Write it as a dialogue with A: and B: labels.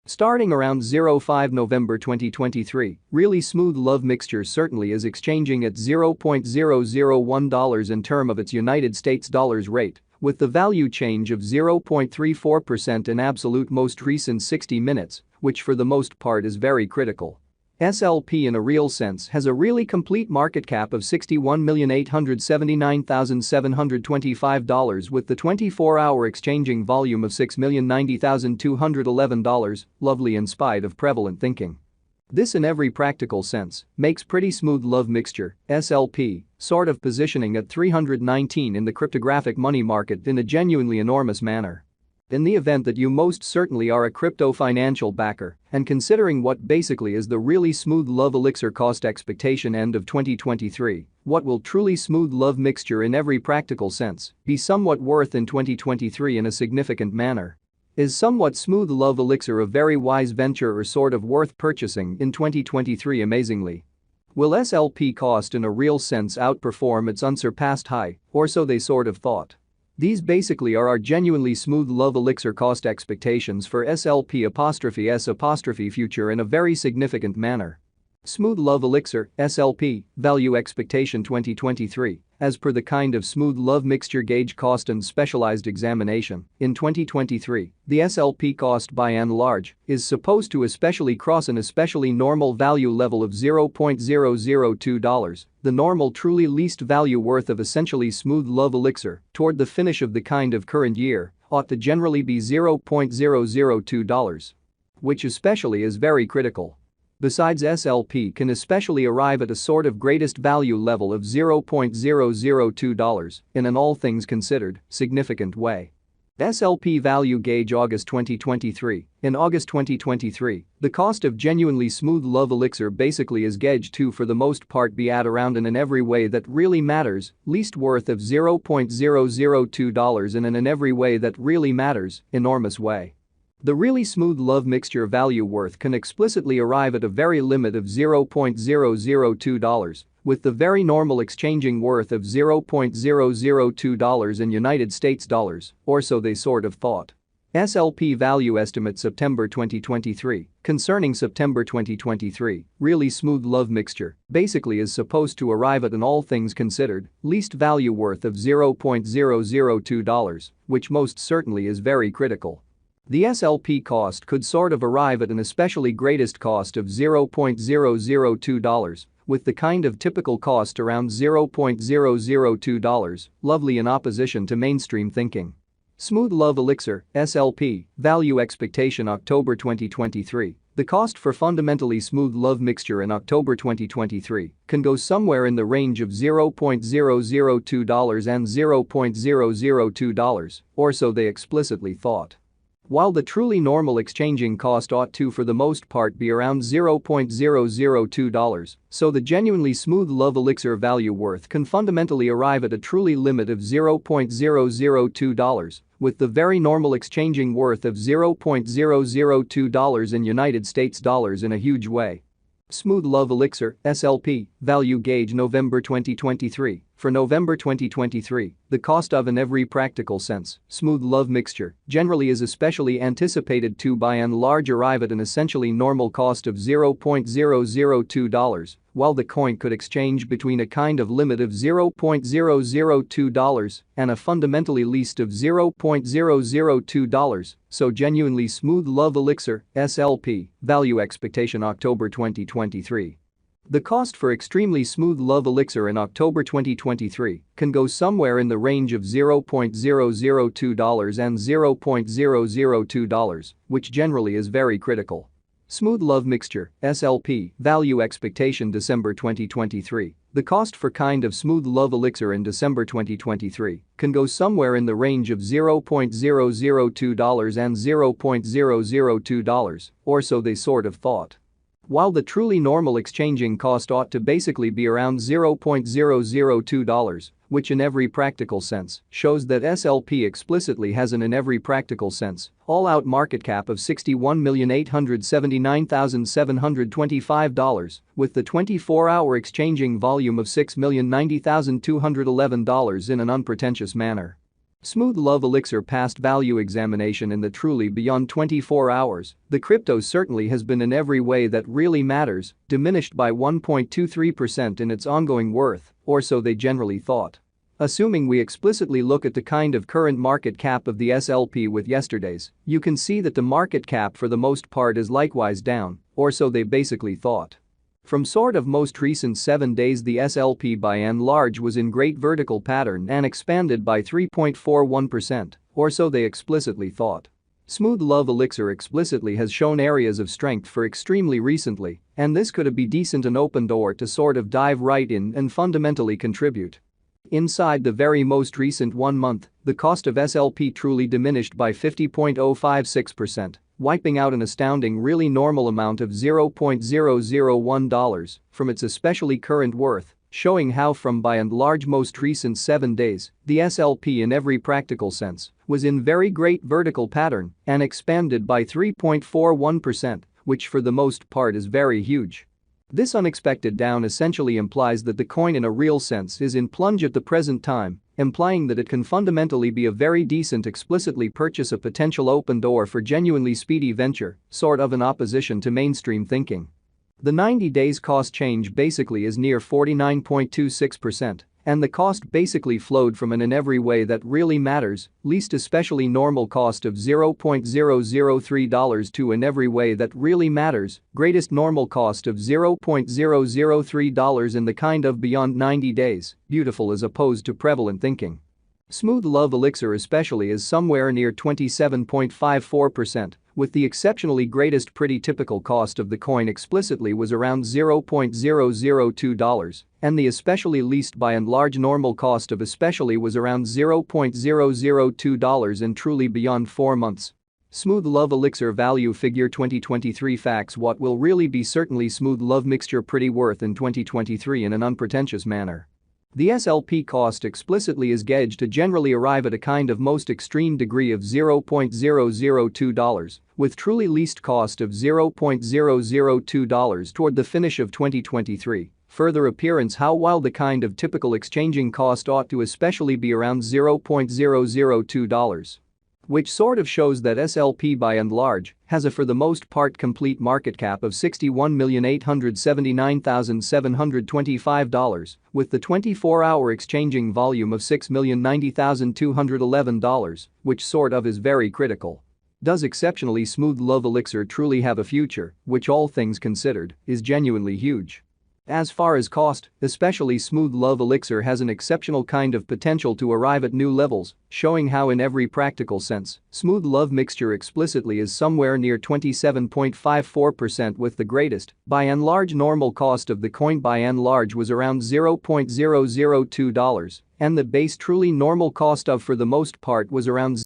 A: Starting around 05 November 2023, Really Smooth Love Mixture certainly is exchanging at $0.001 in term of its United States dollars rate, with the value change of 0.34% in absolute most recent 60 minutes, which for the most part is very critical. SLP in a real sense has a really complete market cap of $61,879,725 with the 24-hour exchanging volume of $6,090,211, lovely in spite of prevalent thinking. This in every practical sense makes Pretty Smooth Love Mixture, SLP, sort of positioning at 319 in the cryptographic money market in a genuinely enormous manner. In the event that you most certainly are a crypto financial backer and considering what basically is the Really Smooth Love Elixir cost expectation end of 2023, what will Truly Smooth Love Mixture in every practical sense be somewhat worth in 2023 in a significant manner? Is somewhat Smooth Love Elixir a very wise venture or sort of worth purchasing in 2023 amazingly? Will SLP cost in a real sense outperform its unsurpassed high, or so they sort of thought? These basically are our genuinely Smooth Love Elixir cost expectations for SLP'(S) future in a very significant manner. Smooth Love Elixir, SLP, value expectation 2023, as per the kind of Smooth Love Mixture gauge cost and specialized examination, in 2023, the SLP cost by and large is supposed to especially cross an especially normal value level of $0.002, the normal truly least value worth of essentially Smooth Love Elixir toward the finish of the kind of current year ought to generally be $0.002, which especially is very critical. Besides, SLP can especially arrive at a sort of greatest value level of $0.002 in an all things considered significant way. SLP value gauge August 2023. In August 2023, the cost of genuinely Smooth Love Elixir basically is gauged to for the most part be at around in every way that really matters, least worth of $0.002 in every way that really matters, enormous way. The Really Smooth Love Mixture value worth can explicitly arrive at a very limit of $0.002, with the very normal exchanging worth of $0.002 in United States dollars, or so they sort of thought. SLP value estimate September 2023. Concerning September 2023, Really Smooth Love Mixture basically is supposed to arrive at an all things considered least value worth of $0.002, which most certainly is very critical. The SLP cost could sort of arrive at an especially greatest cost of $0.002, with the kind of typical cost around $0.002, lovely in opposition to mainstream thinking. Smooth Love Elixir, SLP, value expectation October 2023. The cost for fundamentally Smooth Love Mixture in October 2023 can go somewhere in the range of $0.002 and $0.002, or so they explicitly thought. While the truly normal exchanging cost ought to for the most part be around $0.002, so the genuinely Smooth Love Elixir value worth can fundamentally arrive at a truly limit of $0.002, with the very normal exchanging worth of $0.002 in United States dollars in a huge way. Smooth Love Elixir, SLP, value gauge November 2023. For November 2023, the cost of in every practical sense, Smooth Love Mixture generally is especially anticipated to by and large arrive at an essentially normal cost of $0.002, while the coin could exchange between a kind of limit of $0.002 and a fundamentally least of $0.002, so genuinely Smooth Love Elixir, SLP, value expectation October 2023. The cost for extremely Smooth Love Elixir in October 2023 can go somewhere in the range of $0.002 and $0.002, which generally is very critical. Smooth Love Mixture, SLP, value expectation December 2023. The cost for kind of Smooth Love Elixir in December 2023 can go somewhere in the range of $0.002 and $0.002, or so they sort of thought. While the truly normal exchanging cost ought to basically be around $0.002, which in every practical sense shows that SLP explicitly has an in every practical sense all-out market cap of $61,879,725, with the 24-hour exchanging volume of $6,090,211 in an unpretentious manner. Smooth Love Elixir passed value examination in the truly beyond 24 hours. The crypto certainly has been in every way that really matters, diminished by 1.23% in its ongoing worth, or so they generally thought. Assuming we explicitly look at the kind of current market cap of the SLP with yesterday's, you can see that the market cap for the most part is likewise down, or so they basically thought. From sort of most recent 7 days, the SLP by and large was in great vertical pattern and expanded by 3.41%, or so they explicitly thought. Smooth Love Elixir explicitly has shown areas of strength for extremely recently, and this could be decent an open door to sort of dive right in and fundamentally contribute. Inside the very most recent 1 month, the cost of SLP truly diminished by 50.056%. Wiping out an astounding really normal amount of $0.001 from its especially current worth, showing how from by and large most recent 7 days, the SLP in every practical sense was in very great vertical pattern and expanded by 3.41%, which for the most part is very huge. This unexpected down essentially implies that the coin in a real sense is in plunge at the present time, implying that it can fundamentally be a very decent explicitly purchase a potential open door for genuinely speedy venture, sort of in opposition to mainstream thinking. The 90 days cost change basically is near 49.26%, and the cost basically flowed from an in every way that really matters, least especially normal cost of $0.003 to in every way that really matters, greatest normal cost of $0.003 in the kind of beyond 90 days, beautiful as opposed to prevalent thinking. Smooth Love Elixir especially is somewhere near 27.54%, with the exceptionally greatest pretty typical cost of the coin explicitly was around $0.002, and the especially least by and large normal cost of especially was around $0.002 in truly beyond 4 months. Smooth Love Elixir value figure 2023 facts. What will really be certainly Smooth Love mixture pretty worth in 2023 in an unpretentious manner. The SLP cost explicitly is gauged to generally arrive at a kind of most extreme degree of $0.002, with truly least cost of $0.002 toward the finish of 2023. Further appearance how while the kind of typical exchanging cost ought to especially be around $0.002. Which sort of shows that SLP by and large has a for the most part complete market cap of $61,879,725, with the 24-hour exchanging volume of $6,090,211, which sort of is very critical. Does exceptionally Smooth Love Elixir truly have a future, which all things considered, is genuinely huge? As far as cost, especially Smooth Love Elixir has an exceptional kind of potential to arrive at new levels, showing how in every practical sense, Smooth Love mixture explicitly is somewhere near 27.54% with the greatest, by and large normal cost of the coin by and large was around $0.002, and the base truly normal cost of for the most part was around